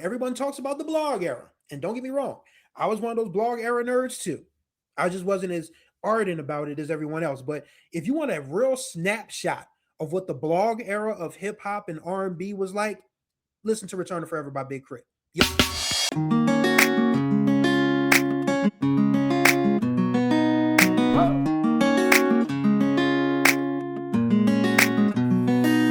Everyone talks about the blog era. And don't get me wrong, I was one of those blog era nerds too. I just wasn't as ardent about it as everyone else. But if you want a real snapshot of what the blog era of hip hop and R&B was like, listen to Return to Forever by Big K.R.I.T.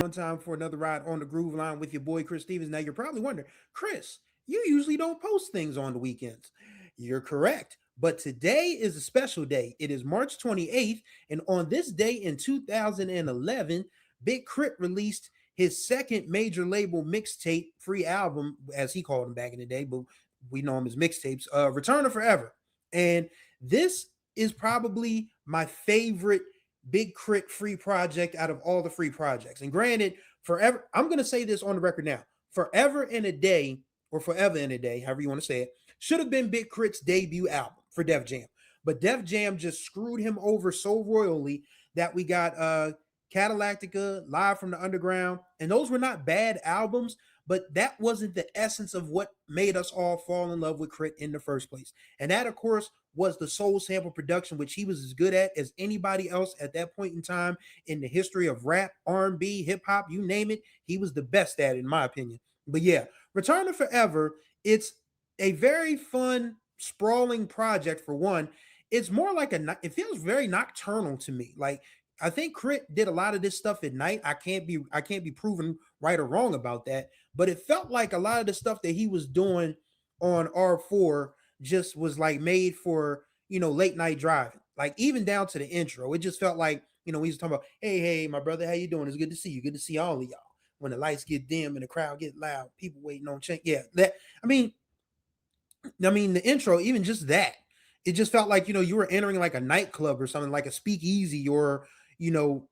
One time for another ride on the Groove Line with your boy Chris Stevens. Now you're probably wondering, Chris, you usually don't post things on the weekends. You're correct. But today is a special day. It is March 28th. And on this day in 2011, Big K.R.I.T released his second major label mixtape free album, as he called them back in the day, but we know them as mixtapes, Return to Forever. And this is probably my favorite Big K.R.I.T free project out of all the free projects. And granted, forever, I'm going to say this on the record now, Forever in a Day, or Forever in a Day, however you want to say it, should have been Big K.R.I.T's debut album for Def Jam. But Def Jam just screwed him over so royally that we got Cadillactica, Live from the Underground, and those were not bad albums, but that wasn't the essence of what made us all fall in love with K.R.I.T in the first place. And that, of course, was the soul sample production, which he was as good at as anybody else at that point in time in the history of rap, R&B, hip hop, you name it. He was the best at it, in my opinion. But yeah, Return to Forever, it's a very fun, sprawling project for one. It's more like it feels very nocturnal to me. Like I think K.R.I.T did a lot of this stuff at night. I can't be proven right or wrong about that, but it felt like a lot of the stuff that he was doing on R4 just was like made for, late night driving. Like even down to the intro, it just felt like, we was talking about, hey, my brother, how you doing? It's good to see you. Good to see all of y'all. When the lights get dim and the crowd get loud, people waiting on change. Yeah, that I mean the intro, even just that, it just felt like, you were entering like a nightclub or something, like a speakeasy or, you know,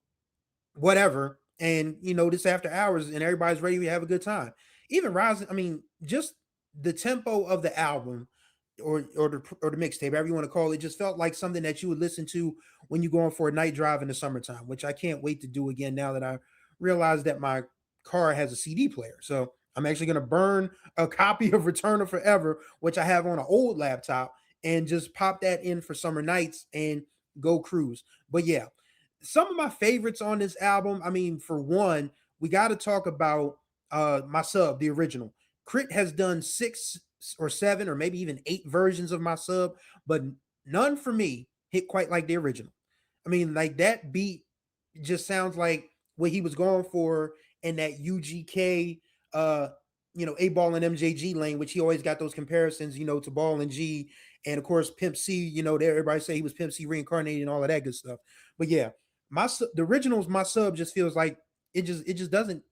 whatever. And, this after hours and everybody's ready to have a good time. Even rising, just the tempo of the album or the mixtape, however you want to call it, just felt like something that you would listen to when you're going for a night drive in the summertime, which I can't wait to do again now that I realize that my car has a CD player. So I'm actually going to burn a copy of Return of Forever, which I have on an old laptop, and just pop that in for summer nights and go cruise. But yeah, some of my favorites on this album. For one, we got to talk about my sub, the original. K.R.I.T has done 6 or 7 or maybe even 8 versions of my sub, but none for me hit quite like the original. Like that beat just sounds like what he was going for in that UGK, A Ball and MJG lane, which he always got those comparisons, to Ball and G, and of course Pimp C. Everybody say he was Pimp C reincarnated and all of that good stuff. But yeah, the originals, my sub just feels like it just doesn't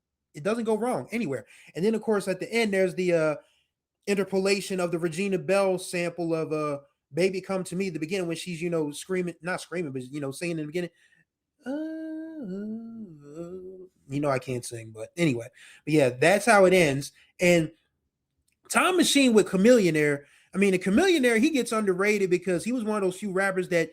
go wrong anywhere. And then of course at the end there's the interpolation of the Regina Bell sample of Baby Come to Me, the beginning when she's, screaming, not screaming, but singing in the beginning. I can't sing, but anyway. But yeah, that's how it ends. And Time Machine with Chameleonaire. The Chameleonaire, he gets underrated because he was one of those few rappers that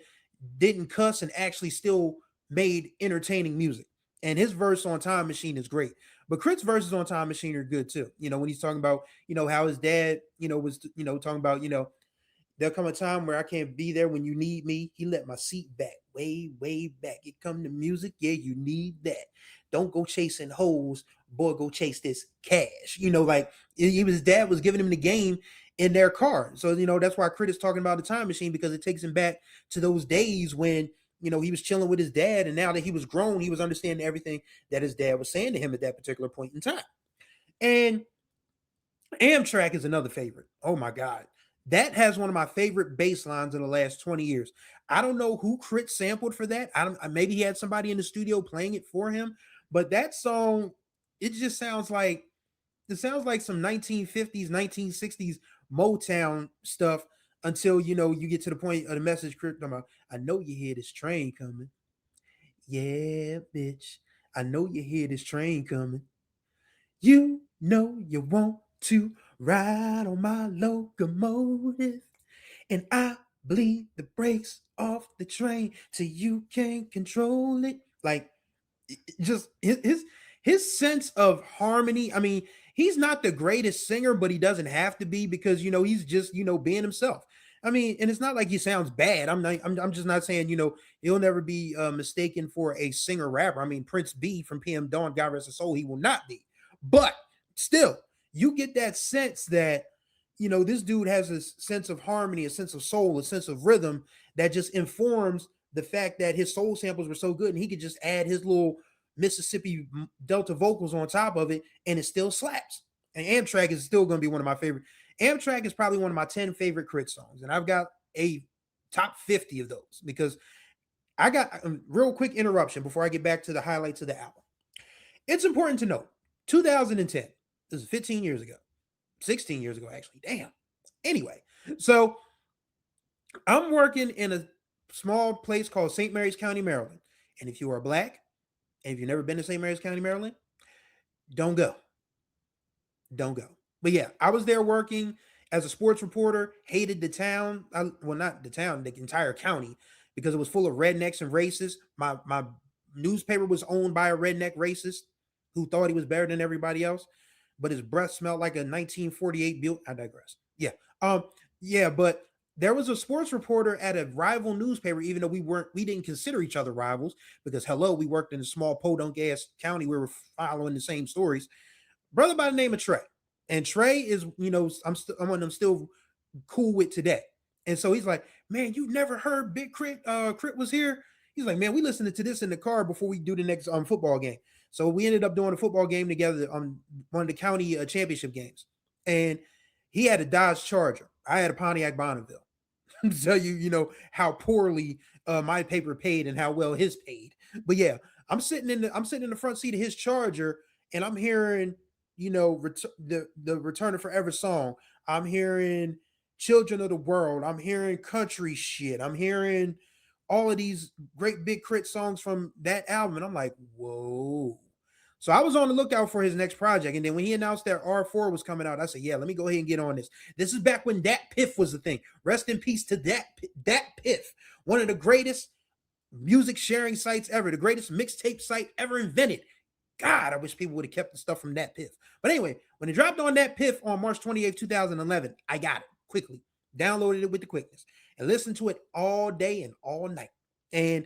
didn't cuss and actually still made entertaining music. And his verse on Time Machine is great. But K.R.I.T's verses on Time Machine are good too. When he's talking about, how his dad, was, talking about, there'll come a time where I can't be there when you need me. He let my seat back, way, way back. It come to music, yeah, you need that. Don't go chasing hoes, boy, go chase this cash. Like his dad was giving him the game in their car. So, that's why K.R.I.T is talking about the time machine, because it takes him back to those days when, he was chilling with his dad. And now that he was grown, he was understanding everything that his dad was saying to him at that particular point in time. And Amtrak is another favorite. Oh my God. That has one of my favorite bass lines in the last 20 years. I don't know who K.R.I.T sampled for that. Maybe he had somebody in the studio playing it for him, but that song, it sounds like some 1950s, 1960s Motown stuff until you get to the point of the message. K.R.I.T about, I know you hear this train coming. Yeah, bitch. I know you hear this train coming. You know you want to ride on my locomotive, and I bleed the brakes off the train till you can't control it. Like just his sense of harmony. he's not the greatest singer, but he doesn't have to be because he's just being himself. I mean, and it's not like he sounds bad. I'm just not saying he'll never be mistaken for a singer rapper. I mean, Prince B from PM Dawn, God rest his soul, he will not be. But still, you get that sense that this dude has a sense of harmony, a sense of soul, a sense of rhythm that just informs the fact that his soul samples were so good, and he could just add his little Mississippi Delta vocals on top of it, and it still slaps. And Amtrak is still going to be one of my favorite. Amtrak is probably one of my 10 favorite K.R.I.T songs, and I've got a top 50 of those because I got a real quick interruption before I get back to the highlights of the album. It's important to note 2010, this is 15 years ago, 16 years ago, actually. Damn. Anyway, so I'm working in a small place called St. Mary's County, Maryland. And if you are black, and if you've never been to St. Mary's County, Maryland, don't go. Don't go. But yeah, I was there working as a sports reporter, hated the town. Well, not the town, the entire county, because it was full of rednecks and racists. My newspaper was owned by a redneck racist who thought he was better than everybody else, but his breath smelled like a 1948 built. I digress. Yeah, but there was a sports reporter at a rival newspaper, even though we didn't consider each other rivals because hello, we worked in a small podunk ass county. We were following the same stories. Brother by the name of Trey, and Trey is I'm one I'm still cool with today. And so he's like, man, you never heard Big K.R.I.T was here. He's like, man, we listened to this in the car before we do the next football game. So we ended up doing a football game together on one of the county championship games, and he had a Dodge Charger. I had a Pontiac Bonneville. Tell you how poorly my paper paid and how well his paid. But yeah, I'm sitting in the front seat of his Charger, and I'm hearing the Return of Forever song. I'm hearing Children of the World. I'm hearing country shit. I'm hearing all of these great Big K.R.I.T songs from that album, and I'm like, whoa. So I was on the lookout for his next project, and then when he announced that R4 was coming out, I said, yeah, let me go ahead and get on this. This is back when Dat Piff was the thing. Rest in peace to Dat Piff, one of the greatest music sharing sites ever, the greatest mixtape site ever invented. God, I wish people would have kept the stuff from Dat Piff. But anyway, when it dropped on Dat Piff on March 28th, 2011, I got it quickly, downloaded it with the quickness, and listened to it all day and all night. And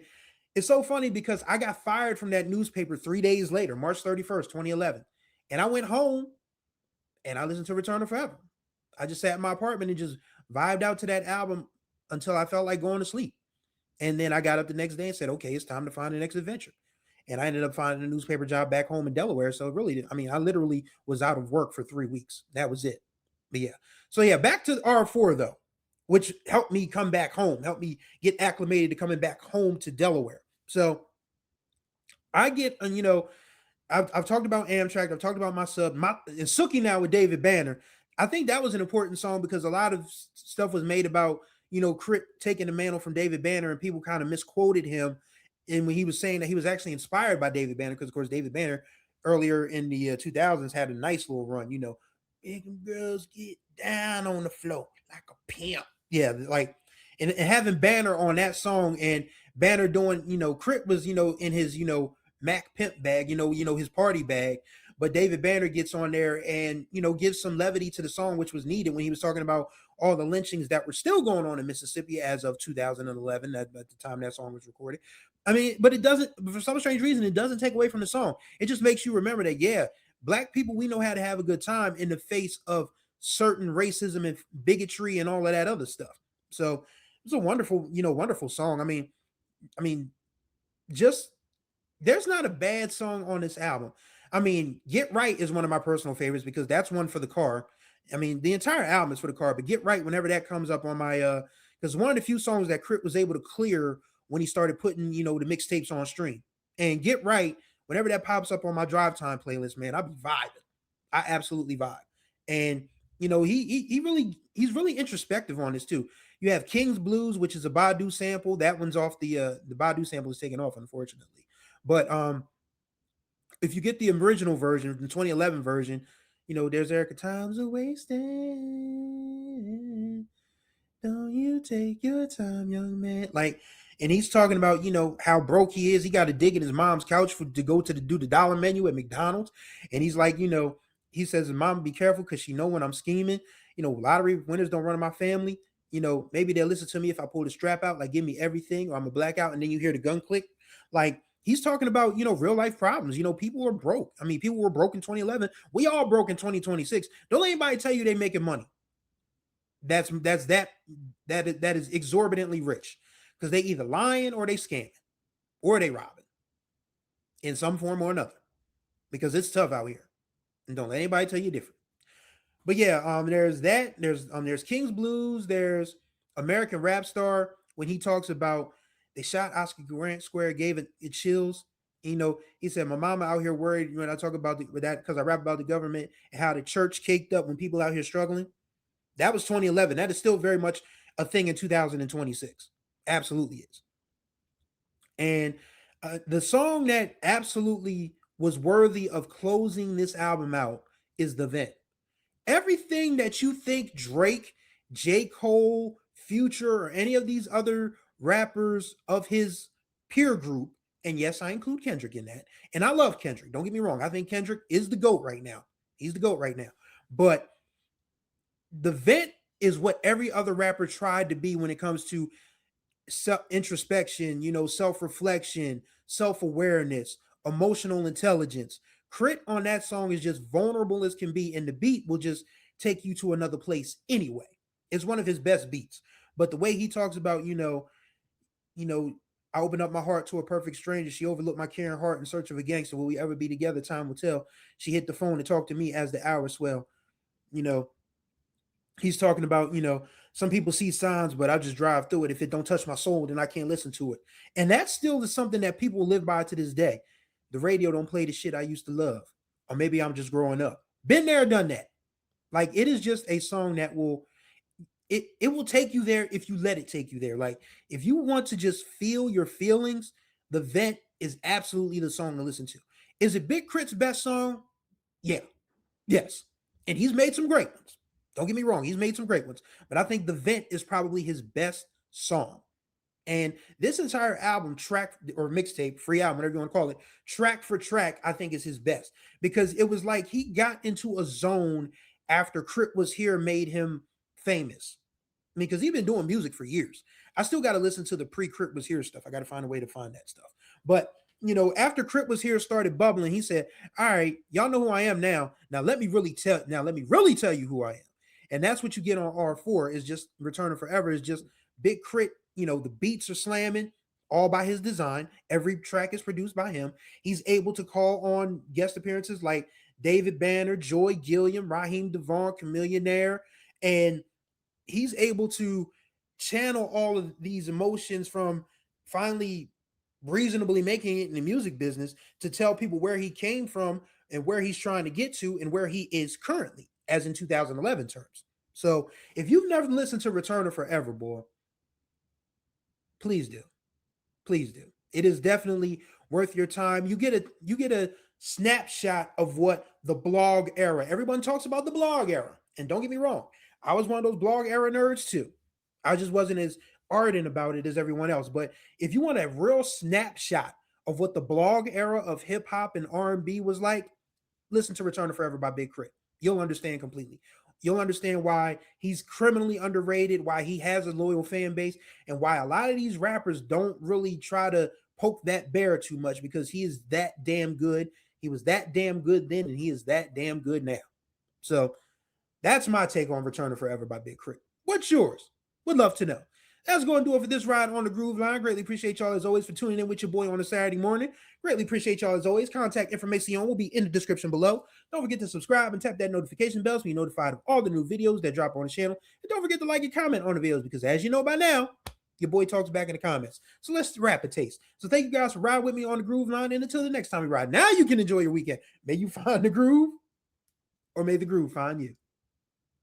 it's so funny because I got fired from that newspaper 3 days later, March 31st, 2011. And I went home and I listened to Return of Forever. I just sat in my apartment and just vibed out to that album until I felt like going to sleep. And then I got up the next day and said, okay, it's time to find the next adventure. And I ended up finding a newspaper job back home in Delaware. So really, I literally was out of work for 3 weeks. That was it. But yeah. So yeah, back to R4 though, which helped me come back home, helped me get acclimated to coming back home to Delaware. So I get, I've talked about Amtrak, I've talked about my sub, and Suki now with David Banner. I think that was an important song because a lot of stuff was made about, K.R.I.T taking the mantle from David Banner, and people kind of misquoted him. And when he was saying that he was actually inspired by David Banner, because of course David Banner earlier in the 2000s had a nice little run, big girls get down on the floor like a pimp. Yeah, like, and having Banner on that song and Banner doing, K.R.I.T was, in his, Mac pimp bag, his party bag. But David Banner gets on there and, gives some levity to the song, which was needed when he was talking about all the lynchings that were still going on in Mississippi as of 2011, at the time that song was recorded. I mean, but it doesn't, for some strange reason, it doesn't take away from the song. It just makes you remember that, yeah, black people, we know how to have a good time in the face of certain racism and bigotry and all of that other stuff. So it's a wonderful, wonderful song. I mean, just there's not a bad song on this album. I mean, Get Right is one of my personal favorites because that's one for the car. I mean, the entire album is for the car, but Get Right, whenever that comes up on my because one of the few songs that K.R.I.T was able to clear when he started putting, the mixtapes on stream. And Get Right, whenever that pops up on my drive time playlist, man, I'll be vibing. I absolutely vibe. And he's really introspective on this too. You have King's Blues, which is a Badu sample. That one's off the Badu sample is taken off, unfortunately. But if you get the original version, the 2011 version, there's Erica Time's a wasting. Don't you take your time, young man. Like, and he's talking about, how broke he is. He got to dig in his mom's couch to go to do the dollar menu at McDonald's. And he's like, he says, "Mom, be careful because she know when I'm scheming. Lottery winners don't run in my family. Maybe they'll listen to me if I pull the strap out, like give me everything, or I'm a blackout, and then you hear the gun click." Like he's talking about real life problems. People are broke. I mean, people were broke in 2011. We all broke in 2026. Don't let anybody tell you they making money. That is exorbitantly rich because they either lying or they scamming or they robbing in some form or another because it's tough out here. And don't let anybody tell you different. But yeah, there's that. There's King's Blues. There's American Rap Star when he talks about they shot Oscar Grant Square, gave it chills. He said, "My mama out here worried when I talk about that because I rap about the government and how the church caked up when people out here struggling." That was 2011. That is still very much a thing in 2026. Absolutely is. And the song that absolutely was worthy of closing this album out is The Vent. Everything that you think Drake, J. Cole, Future, or any of these other rappers of his peer group, and yes, I include Kendrick in that. And I love Kendrick. Don't get me wrong. I think Kendrick is the GOAT right now. He's the GOAT right now. But The Vent is what every other rapper tried to be when it comes to introspection, self-reflection, self-awareness, emotional intelligence. K.R.I.T on that song is just vulnerable as can be, and the beat will just take you to another place anyway. It's one of his best beats. But the way he talks about, I opened up my heart to a perfect stranger. She overlooked my caring heart in search of a gangster. Will we ever be together? Time will tell. She hit the phone and talked to me as the hours swell. He's talking about, some people see signs, but I just drive through it. If it don't touch my soul, then I can't listen to it. And that still is something that people live by to this day. The radio don't play the shit I used to love. Or maybe I'm just growing up. Been there, done that. Like it is just a song that it will take you there if you let it take you there. Like if you want to just feel your feelings, The Vent is absolutely the song to listen to. Is it Big K.R.I.T's best song? Yeah. Yes. And he's made some great ones. Don't get me wrong, he's made some great ones, but I think The Vent is probably his best song. And this entire album, track or mixtape, free album, whatever you want to call it, track for track, I think is his best because it was like he got into a zone after K.R.I.T Was Here made him famous. I mean, because he's been doing music for years. I still got to listen to the pre-K.R.I.T Was Here stuff. I got to find a way to find that stuff. But after K.R.I.T Was Here started bubbling, he said, "All right, y'all know who I am now. Now let me really tell you who I am." And that's what you get on R4 is just Return of Forever is just Big K.R.I.T. The beats are slamming all by his design. Every track is produced by him. He's able to call on guest appearances like David Banner, Joy Gilliam, Raheem Devon, Chamillionaire, and he's able to channel all of these emotions from finally reasonably making it in the music business to tell people where he came from and where he's trying to get to and where he is currently, as in 2011 terms. So if you've never listened to Return of Forever, boy, please do. Please do. It is definitely worth your time. You get a snapshot of what the blog era. Everyone talks about the blog era. And don't get me wrong, I was one of those blog era nerds too. I just wasn't as ardent about it as everyone else. But if you want a real snapshot of what the blog era of hip hop and R&B was like, listen to Return of Forever by Big K.R.I.T. You'll understand completely. You'll understand why he's criminally underrated, why he has a loyal fan base, and why a lot of these rappers don't really try to poke that bear too much because he is that damn good. He was that damn good then, and he is that damn good now. So that's my take on Return of Forever by Big K.R.I.T. What's yours? Would love to know. That's going to do it for this ride on the Groove Line. Greatly appreciate y'all as always for tuning in with your boy on a Saturday morning. Greatly appreciate y'all as always. Contact information will be in the description below. Don't forget to subscribe and tap that notification bell so you're notified of all the new videos that drop on the channel. And don't forget to like and comment on the videos because as you know by now, your boy talks back in the comments. So let's wrap a taste. So thank you guys for riding with me on the Groove Line. And until the next time we ride, now you can enjoy your weekend. May you find the groove or may the groove find you.